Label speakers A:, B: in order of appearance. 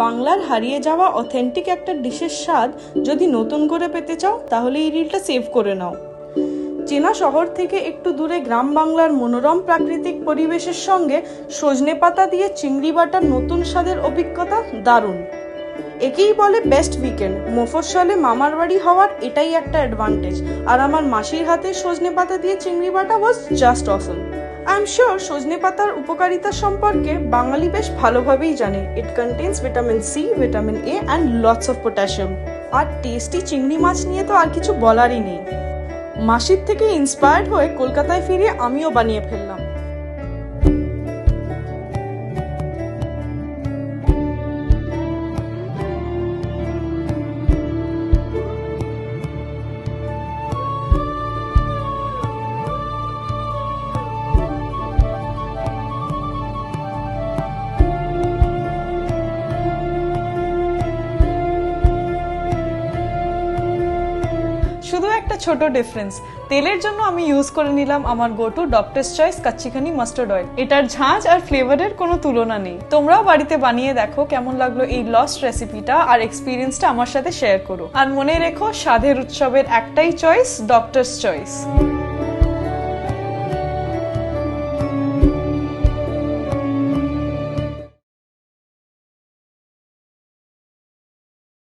A: বাংলার হারিয়ে যাওয়া অথেন্টিক একটা ডিশের স্বাদ যদি নতুন করে পেতে চাও তাহলে এই রিলটা সেভ করে নাও। চেনা শহর থেকে একটু দূরে গ্রাম বাংলার মনোরম প্রাকৃতিক পরিবেশের সঙ্গে সজনে পাতা দিয়ে চিংড়ি বাটার নতুন স্বাদের অভিজ্ঞতা দারুণ। একেই বলে বেস্ট উইকেন্ড। মফস্বলে মামার বাড়ি হওয়ার এটাই একটা অ্যাডভান্টেজ। আর আমার মাসির হাতে সজনে পাতা দিয়ে চিংড়ি বাটা was just awesome. I am sure সজনে পাতার উপকারিতা সম্পর্কে বাঙালি বেশ ভালোভাবেই জানে। It contains vitamin C, vitamin A and lots of potassium. আর টেস্টি চিংড়ি মাছ নিয়ে তো আর কিছু বলারই নেই। মাসির থেকে ইন্সপায়ার্ড হয়ে কলকাতায় ফিরে আমিও বানিয়ে ফেললাম। শুধু একটা ছোট ডিফারেন্স, তেলের জন্য আমি ইউজ করে নিলাম আমার go to doctor's choice Kachi Ghani mustard oil. এটার ঝাঁঝ আর ফ্লেভারের কোনো তুলনা নেই। তোমরাও বাড়িতে বানিয়ে দেখো কেমন লাগলো এই লস্ট রেসিপিটা, আর এক্সপিরিয়েন্সটা আমার সাথে শেয়ার করো। আর মনে রেখো, স্বাদের উৎসবের একটাই চয়েস, ডক্টরস চয়েস।